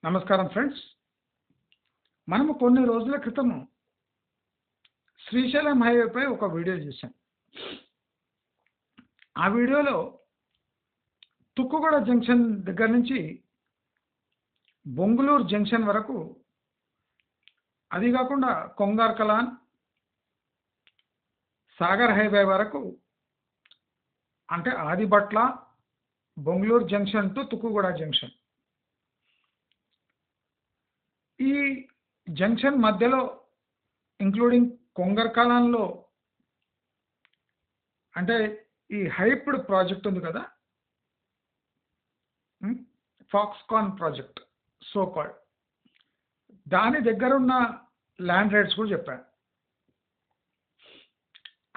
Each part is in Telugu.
నమస్కారం ఫ్రెండ్స్. మనము కొన్ని రోజుల క్రితము శ్రీశైలం హైవేపై ఒక వీడియో చేశాం. ఆ వీడియోలో తుక్కుగూడ జంక్షన్ దగ్గర నుంచి బొంగుళూరు జంక్షన్ వరకు, అది కాకుండా కొంగార్కలాన్ సాగర్ హైవే వరకు, అంటే Adibatla Bongulur junction to Tukkuguda junction, ఈ జంక్షన్ మధ్యలో ఇంక్లూడింగ్ కొంగర్కలాన్లో, అంటే ఈ హైప్డ్ ప్రాజెక్ట్ ఉంది కదా, ఫాక్స్కాన్ ప్రాజెక్ట్ సో కాల్డ్, దాని దగ్గర ఉన్న ల్యాండ్ రేట్స్ కూడా చెప్పాను.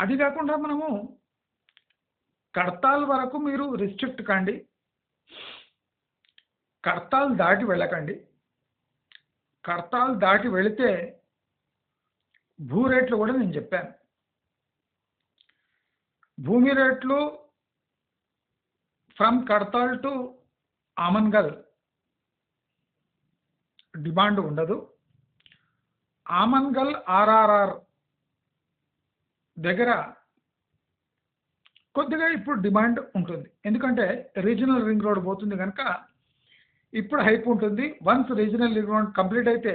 అది కాకుండా మనము కడతాల్ వరకు మీరు రిస్ట్రిక్ట్ కండి, కడతాల్ దాటి వెళ్ళకండి, కడతాల్ దాటి వెళితే భూ రేట్లు కూడా నేను చెప్పాను. భూమి రేట్లు from Kadthal to Amangal demand ఉండదు. ఆమన్గల్ ఆర్ఆర్ఆర్ దగ్గర కొద్దిగా ఇప్పుడు డిమాండ్ ఉంటుంది, ఎందుకంటే రీజనల్ రింగ్ రోడ్ పోతుంది కనుక ఇప్పుడు హైప్ ఉంటుంది. Once regional ring road complete అయితే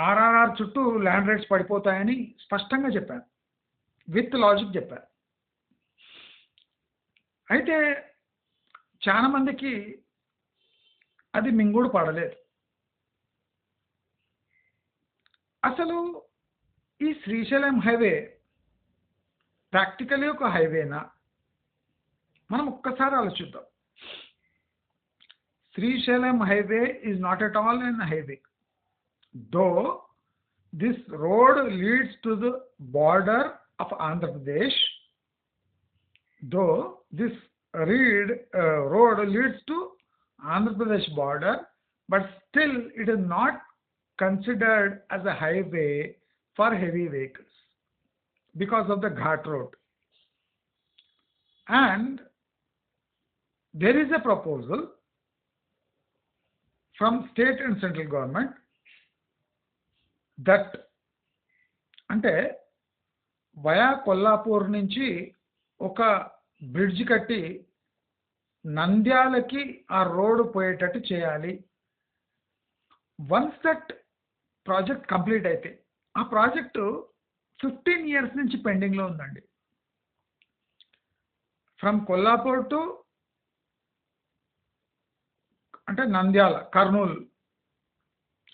ఆర్ఆర్ఆర్ చుట్టూ ల్యాండ్ రేట్స్ పడిపోతాయని స్పష్టంగా చెప్పాను, విత్ లాజిక్ చెప్పాను. అయితే చాలా మందికి అది మింగుడు పడలేదు. అసలు ఈ శ్రీశైలం హైవే ప్రాక్టికలీ ఒక హైవేనా? మనం ఒక్కసారి ఆలోచిద్దాం. Srisailam highway is not at all an highway, though this road leads to the border of Andhra Pradesh, road leads to Andhra Pradesh border, but still it is not considered as a highway for heavy vehicles because of the Ghat road. And there is a proposal from state and central government that అంటే వయా కొల్లాపూర్ నుంచి ఒక బ్రిడ్జ్ కట్టి నంద్యాలకి ఆ రోడ్డు పోయేటట్టు చేయాలి. వన్స్ దట్ ప్రాజెక్ట్ కంప్లీట్ అయితే, ఆ ప్రాజెక్టు 15 years నుంచి పెండింగ్లో ఉందండి. ఫ్రమ్ కొల్లాపూర్ టు అంటే నంద్యాల,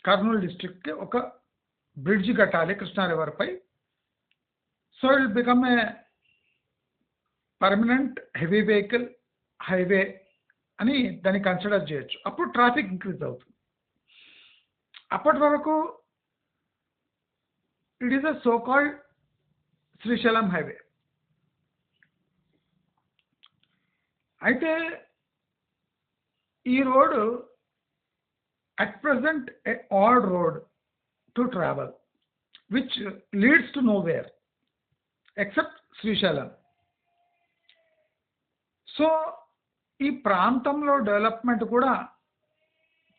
కర్నూలు డిస్ట్రిక్ట్కి ఒక బ్రిడ్జ్ కట్టాలి కృష్ణా రివర్పై. So it become a permanent heavy vehicle highway అని దాన్ని కన్సిడర్ చేయొచ్చు. అప్పుడు ట్రాఫిక్ ఇంక్రీజ్ అవుతుంది. అప్పటి వరకు it is a so called Srisailam highway. అయితే ఈ road at present a odd road to travel which leads to nowhere except Srisailam. So ఈ ప్రాంతంలో డెవలప్మెంట్ కూడా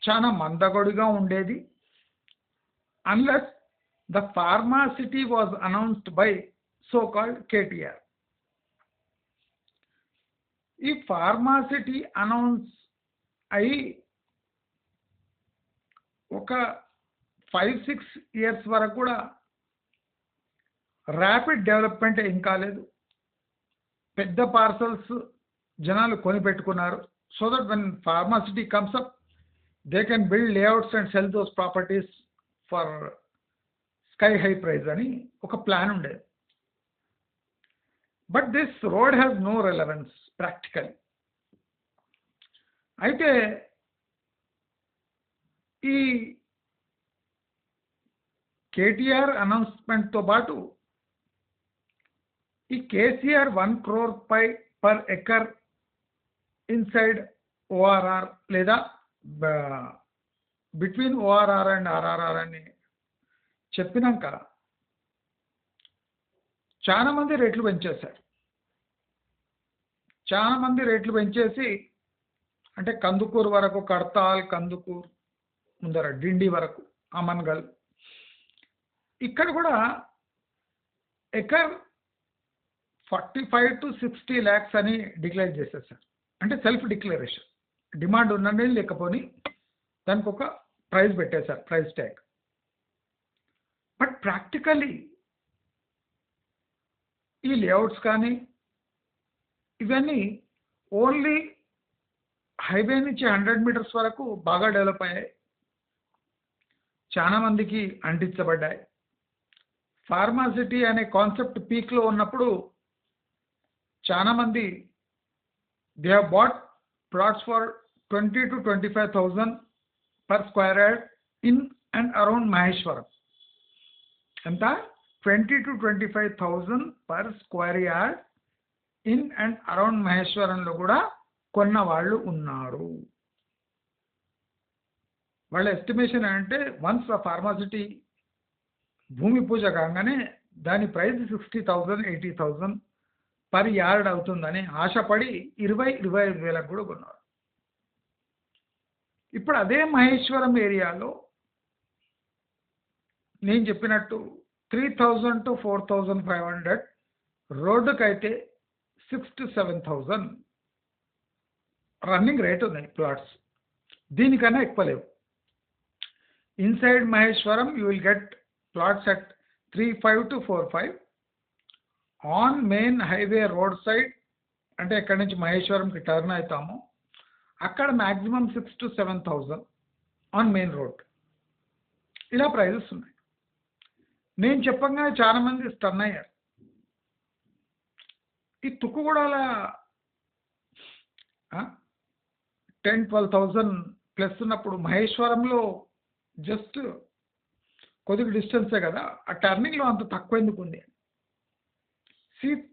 చాలా మందగొడిగా ఉండేది, unless the pharma city was announced by so called KTR. ఈ ఫార్మా సిటీ అనౌన్స్ అయి ఒక 5-6 years వరకు కూడా ర్యాపిడ్ డెవలప్మెంట్ ఏం కాలేదు. పెద్ద పార్సల్స్ జనాలు కొని పెట్టుకున్నారు. So that when pharma city comes up they can build layouts and sell those properties for sky high price అని ఒక ప్లాన్ ఉండేది. But this road has no relevance practical. అయితే ఈ కేటీఆర్ అనౌన్స్మెంట్తో పాటు ఈ KCR 1 crore per acre inside ORR లేదా బిట్వీన్ ఓఆర్ఆర్ అండ్ ఆర్ఆర్ఆర్ అని చెప్పినాక చాలా మంది రేట్లు పెంచేశారు. చాలా మంది రేట్లు పెంచేసి అంటే కందుకూరు వరకు, కడతాల్, కందుకూరు ముందర డిండి వరకు, అమన్గల్. ఇక్కడ కూడా ఎకర్ 45 to 60 lakhs అని డిక్లేర్ చేసేసారు. అంటే సెల్ఫ్ డిక్లరేషన్, డిమాండ్ ఉన్నది లేకపోని దానికి ఒక ప్రైస్ పెట్టేశారు, ప్రైస్ ట్యాగ్. బట్ ప్రాక్టికలీ ఈ లేఅవుట్స్ కానీ ఇవన్నీ ఓన్లీ హైవే నుంచి 100 meters వరకు బాగా డెవలప్ అయ్యాయి, చాలా మందికి అంటించబడ్డాయి. ఫార్మాసిటీ అనే కాన్సెప్ట్ పీక్లో ఉన్నప్పుడు చాలా మంది they have bought plots for 20 to 25,000 per square yard in and around Maheshwaram. ఎంత? 20 to 25,000 per square yard in and around మహేశ్వరంలో కూడా కొన్న వాళ్ళు ఉన్నారు. వాళ్ళ ఎస్టిమేషన్ అంటే వన్స్ ఆ ఫార్మాసిటీ భూమి పూజ కాగానే దాని ప్రైస్ 60,000, 80,000 పర్ యార్డ్ అవుతుందని ఆశపడి 20-25 వేలకు కూడా కొన్నారు. ఇప్పుడు అదే మహేశ్వరం ఏరియాలో నేను చెప్పినట్టు 3,000 to 4,500, రోడ్డుకైతే 6,000 to 7,000 రన్నింగ్ రేట్ ఉన్నాయి ప్లాట్స్. దీనికన్నా ఎక్కువ లేవు. Inside Maheshwaram you will get plots at 3,500 to 4,500. On main highway road side, అంటే ఎక్కడి నుంచి మహేశ్వరంకి టర్న్ అవుతాము అక్కడ maximum 6,000 to 7,000 on main road. ఇలా ప్రైజెస్ ఉన్నాయి. నేను చెప్పగానే చాలా మంది స్టన్ అయ్యారు. ఈ తుక్కుగూడల 10-12,000 ప్లస్ ఉన్నప్పుడు మహేశ్వరంలో జస్ట్ కొద్దిగా డిస్టెన్సే కదా, ఆ టర్నింగ్లో అంత తక్కువ ఎందుకు ఉంది?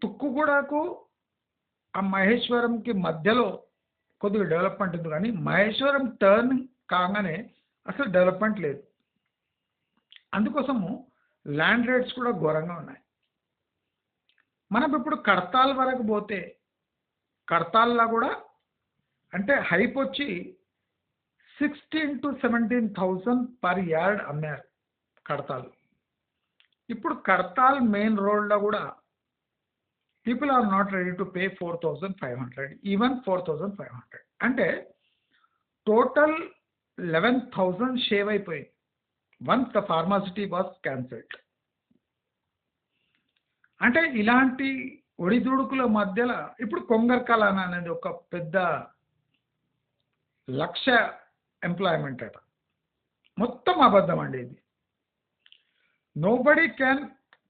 తుక్కుగూడకు ఆ మహేశ్వరంకి మధ్యలో కొద్దిగా డెవలప్మెంట్ ఉంది, కానీ మహేశ్వరం టర్న్ కాగానే అసలు డెవలప్మెంట్ లేదు. అందుకోసము ల్యాండ్ రేట్స్ కూడా ఘోరంగా ఉన్నాయి. మనం ఇప్పుడు కడతాల్ వరకు పోతే కడతాల్లో కూడా అంటే హైప్ వచ్చి 16,000 to 17,000 పర్ యార్డ్ అమ్మారు కడతాల్. ఇప్పుడు కడతాల్ మెయిన్ రోడ్లో కూడా people are not ready to pay 4,500, even 4,500. అంటే టోటల్ 11,000 షేవ్ అయిపోయింది once the pharma city was cancelled. అంటే ఇలాంటి ఒడిదుడుకుల మధ్యలో ఇప్పుడు కొంగర్కలాన్ అనేది ఒక పెద్ద లక్ష ఎంప్లాయ్మెంట్ అట. మొత్తం అబద్ధం అండి ఇది. Nobody can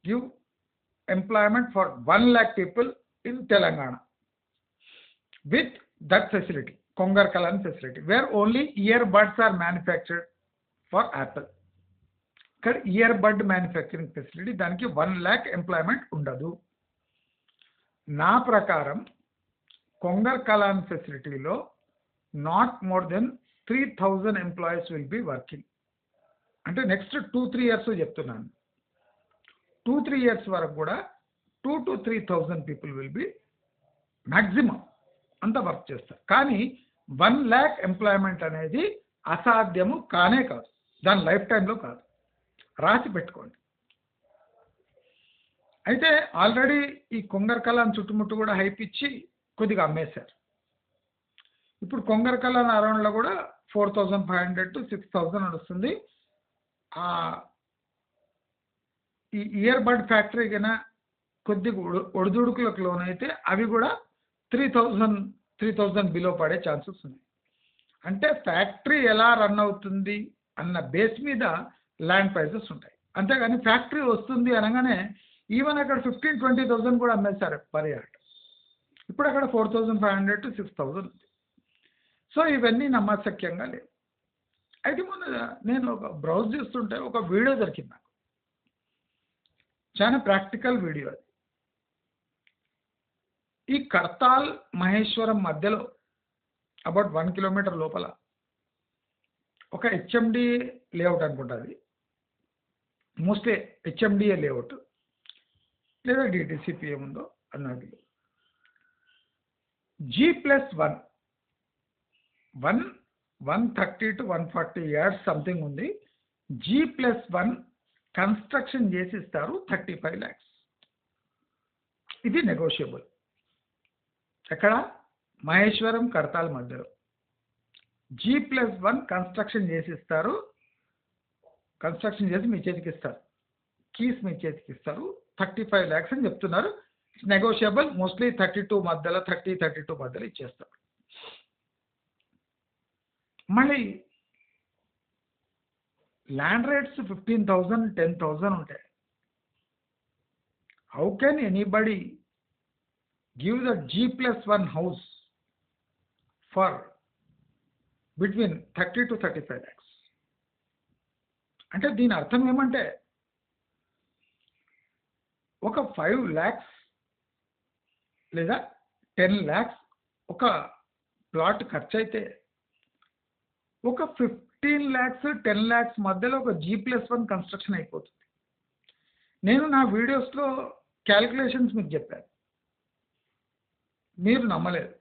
give employment for 1 lakh people in Telangana with that facility, Kongarkalan facility, where only earbuds are manufactured for Apple. Ikkada earbud manufacturing facility daniki 1 lakh employment undadu. Na prakaram Kongarkalan facility lo not more than 3,000 employees will be working. Ante next 2-3 years చెప్తున్నాను. 2-3 years వరకు కూడా 2,000 to 3,000 people will be maximum అంత వర్క్ చేస్తారు. కానీ 1 lakh ఎంప్లాయ్మెంట్ అనేది అసాధ్యము కానే కాదు, దాని లైఫ్ టైంలో కాదు, రాసి పెట్టుకోండి. అయితే ఆల్రెడీ ఈ కొంగర్కలాన్ చుట్టుముట్టు కూడా హైప్ ఇచ్చి కొద్దిగా అమ్మేశారు. ఇప్పుడు కొంగర్కలాన్ అరౌండ్లో కూడా 4,500 to 6,000 నడుస్తుంది. ఈ ఇయర్బడ్ ఫ్యాక్టరీ కన్నా కొద్దిగా ఒడిదుడుకులకు లోనైతే అవి కూడా 3,000 బిలో పడే ఛాన్సెస్ ఉన్నాయి. అంటే ఫ్యాక్టరీ ఎలా రన్ అవుతుంది అన్న బేస్ మీద ల్యాండ్ ప్రైజెస్ ఉంటాయి. అంతేగాని ఫ్యాక్టరీ వస్తుంది అనగానే ఈవెన్ అక్కడ 15-20,000 కూడా అమ్మేశారు పర్ యార్డ్. ఇప్పుడు అక్కడ 4,500 to 6,000 ఉంది. సో ఇవన్నీ నమ్మశక్యంగా లేవు. అయితే మొన్న నేను ఒక బ్రౌజ్ చేస్తుంటే ఒక వీడియో దొరికింది నాకు, చాలా ప్రాక్టికల్ వీడియో అది. ఈ కడతాల్ మహేశ్వరం మధ్యలో అబౌట్ 1 kilometer లోపల ఒక హెచ్ఎండి లేఅవుట్ అనుకుంటుంది, మోస్ట్లీ హెచ్ఎండిఏ లేఅవుట్ లేదా డిటిసిపి ఏముందో అన్నది. G+1 130 to 140 yards సంథింగ్ ఉంది. G+1 కన్స్ట్రక్షన్ చేసి ఇస్తారు 35 lakhs. ఇది నెగోషియబుల్. ఎక్కడ? మహేశ్వరం కడతాల్ మధ్యలో G+1 కన్స్ట్రక్షన్ చేసి ఇస్తారు. కన్స్ట్రక్షన్ చేసి మీ చేతికి ఇస్తారు, కీస్ మీ చేతికి ఇస్తారు. 35 lakhs అని చెప్తున్నారు. నెగోషియబుల్. మోస్ట్లీ 32 మధ్యలో 32 మధ్యలో ఇచ్చేస్తారు. మళ్ళీ ల్యాండ్ రేట్స్ 15,000 10,000 ఉంటాయి. How can anybody give the G+1 house for between 30 to 35 lakhs? అంటే దీని అర్థం ఏమంటే ఒక 5 lakhs లేదా 10 lakhs ఒక ప్లాట్ ఖర్చు అయితే ఒక 15 lakhs 10 lakhs మధ్యలో ఒక G+1 కన్స్ట్రక్షన్ అయిపోతుంది. నేను నా వీడియోస్లో క్యాలిక్యులేషన్స్ మీకు చెప్పాను, మీరు నమ్మలేదు.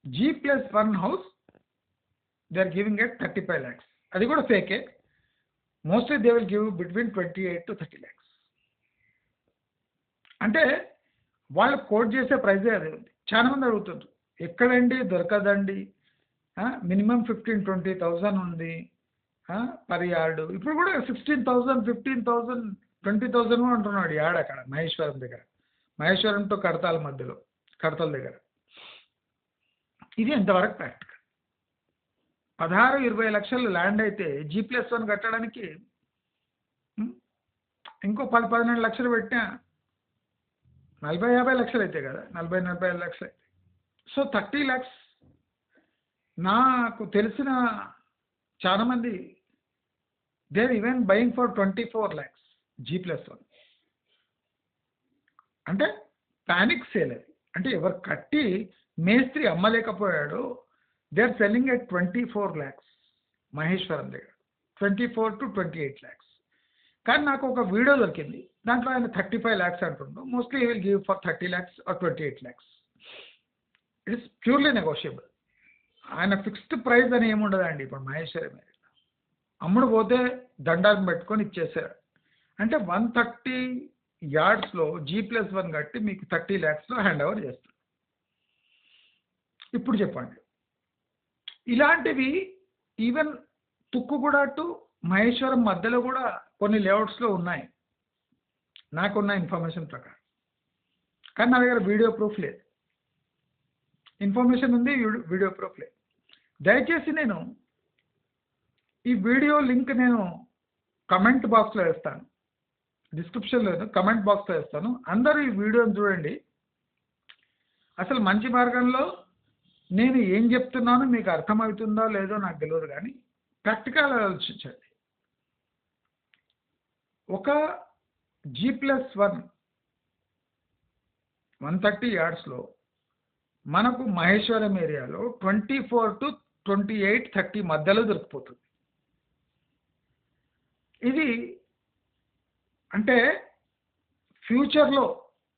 G+1 house they are giving at 35 lakhs. అది కూడా ఫేకే. Mostly they will give between 28 to 30 lakhs. అంటే వాళ్ళు కోట్ చేసే ప్రైజే అదే ఉంది. చాలా మంది అడుగుతుంటారు, ఎక్కడండి దొరకదండి, మినిమం 15,000-20,000 ఉంది పర్ యార్డు. ఇప్పుడు కూడా 16,000 15,000 20,000 అంటున్నాడు యార్డ్ అక్కడ మహేశ్వరం దగ్గర, మహేశ్వరం టు కడతాల మధ్యలో, కడతాల దగ్గర. ఇది ఎంతవరకు ప్రాక్టికల్? 16-20 లక్షలు ల్యాండ్ అయితే G+1 కట్టడానికి ఇంకో 10-12 లక్షలు పెట్టినా 40-50 లక్షలు అయితే కదా, 40-45 లక్షలు అయితే. సో 30 lakhs. నాకు తెలిసిన చాలా మంది they are even buying for 24 lakhs G+1. అంటే పానిక్ సేల్ అది. అంటే ఎవరు కట్టి మేస్త్రి అమ్మలేకపోయాడు, they are selling at 24 lakhs Maheshwaram దగ్గర, 24 to 28 lakhs. కానీ నాకు ఒక వీడియో దొరికింది, దాంట్లో ఆయన 35 lakhs అంటుండు. Mostly will give for 30 lakhs or 28 lakhs. It is purely negotiable. ఆయన ఫిక్స్డ్ ప్రైస్ అని ఏముండదండి. ఇప్పుడు మహేశ్వరం అమ్ముడు పోతే దండాలను పెట్టుకొని ఇచ్చేసారు. అంటే 130 yardsలో G+1 కట్టి మీకు 30 lakhsలో హ్యాండ్ ఓవర్ చేస్తారు. ఇప్పుడు చెప్పండి, ఇలాంటివి ఈవెన్ తుక్కుగూడ టు మహేశ్వరం మధ్యలో కూడా కొన్ని లేఅవుట్స్లో ఉన్నాయి, నాకున్న ఇన్ఫర్మేషన్ ప్రకారం. కానీ నా దగ్గర వీడియో ప్రూఫ్ లేదు. ఇన్ఫర్మేషన్ ఉంది, వీడియో ప్రూఫ్ లేదు. దయచేసి నేను ఈ వీడియో లింక్ నేను కమెంట్ బాక్స్లో వేస్తాను, డిస్క్రిప్షన్లో కమెంట్ బాక్స్లో వేస్తాను. అందరూ ఈ వీడియోని చూడండి. అసలు మంచి మార్గంలో నేను ఏం చెప్తున్నానో మీకు అర్థమవుతుందో లేదో నాకు తెలియదు, కానీ ప్రాక్టికల్ ఆలోచించండి. ఒక G+1 130 yardsలో మనకు మహేశ్వరం ఏరియాలో 24 to 28, 30 మధ్యలో దొరికిపోతుంది. ఇది అంటే ఫ్యూచర్లో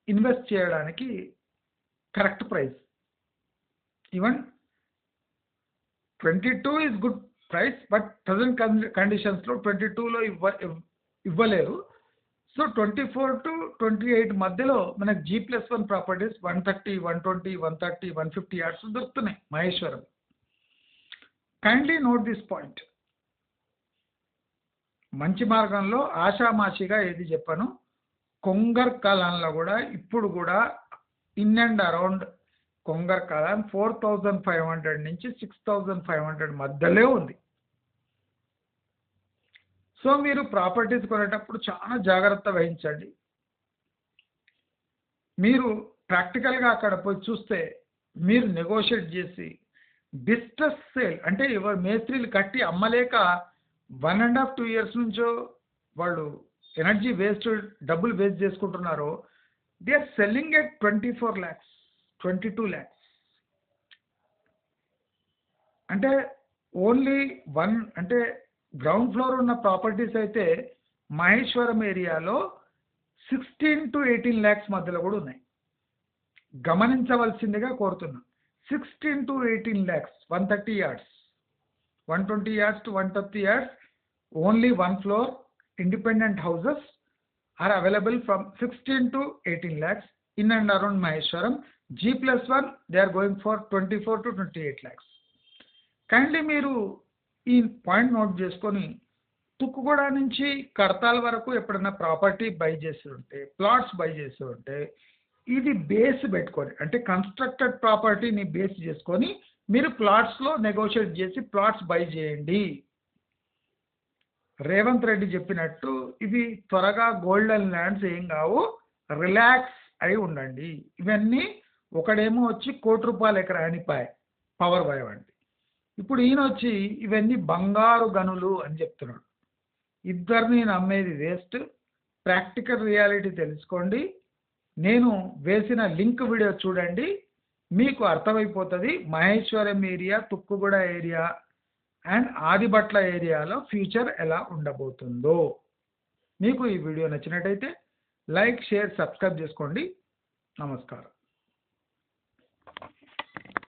ఇన్వెస్ట్ చేయడానికి correct price. Even 22 is good price, but present కండిషన్స్లో 22లో ఇవ్వలేరు. సో 24 to 28 మధ్యలో మనకు G+1 ప్రాపర్టీస్ 130, 120, 130, 150 yards దొరుకుతున్నాయి Maheshwaram. Kindly note this point. మంచి మార్గంలో ఆషామాషిగా ఏది చెప్పాను, కొంగర్ కాలంలో కూడా ఇప్పుడు కూడా ఇన్ అండ్ అరౌండ్ కొంగర్ కాలం 4,500 నుంచి 6,500 మధ్యలో ఉంది. సో మీరు ప్రాపర్టీస్ కొనేటప్పుడు చాలా జాగ్రత్త వహించండి. మీరు ప్రాక్టికల్గా అక్కడ పోయి చూస్తే మీరు నెగోషియేట్ చేసి డిస్ట్రెస్ సేల్, అంటే ఎవరు మేస్త్రీలు కట్టి అమ్మలేక 1.5-2 years నుంచో వాళ్ళు ఎనర్జీ వేస్ట్, డబ్బులు వేస్ట్ చేసుకుంటున్నారో, they are selling at 24 lakhs, 22 lakhs. అంటే ఓన్లీ అంటే గ్రౌండ్ ఫ్లోర్ ఉన్న ప్రాపర్టీస్ అయితే మహేశ్వరం ఏరియాలో 16 to 18 lakhs మధ్యలో కూడా ఉన్నాయి. గమనించవలసిందిగా కోరుతున్నా. 16 to 18 lakhs, 130 yards, 120 yards to 130 yards, only one floor independent houses are available from 16 to 18 lakhs in and around Maheshwaram. G+1 they are going for 24 to 28 lakhs. Kindly మీరు ఈ పాయింట్ నోట్ చేసుకొని తుక్కుగూడ నుంచి కడతాల్ వరకు ఎప్పుడైనా ప్రాపర్టీ బై చేసి ఉంటే, ప్లాట్స్ బై చేసి ఉంటే, ఇది బేస్ పెట్టుకొని, అంటే కన్స్ట్రక్టెడ్ ప్రాపర్టీని బేస్ చేసుకొని మీరు ప్లాట్స్లో నెగోషియేట్ చేసి ప్లాట్స్ బై చేయండి. రేవంత్ రెడ్డి చెప్పినట్టు ఇవి త్వరగా గోల్డెన్ ల్యాండ్స్ ఏం కావు, రిలాక్స్ అయి ఉండండి. ఇవన్నీ ఒకడేమో వచ్చి ₹1,00,00,000 ఎకరా అనిపాయ పవర్ బై వంటి, ఇప్పుడు ఈయన వచ్చి ఇవన్నీ బంగారు గనులు అని చెప్తున్నాడు. ఇద్దరిని నమ్మేది వేస్ట్. ప్రాక్టికల్ రియాలిటీ తెలుసుకోండి. నేను వేసిన లింక్ వీడియో చూడండి, మీకు అర్థమైపోతుంది Maheshwaram area, Tukkuguda area and Adibatla ఏరియాలో ఫ్యూచర్ ఎలా ఉండబోతుందో. మీకు ఈ వీడియో నచ్చినట్టయితే లైక్, షేర్, సబ్స్క్రైబ్ చేసుకోండి. నమస్కారం.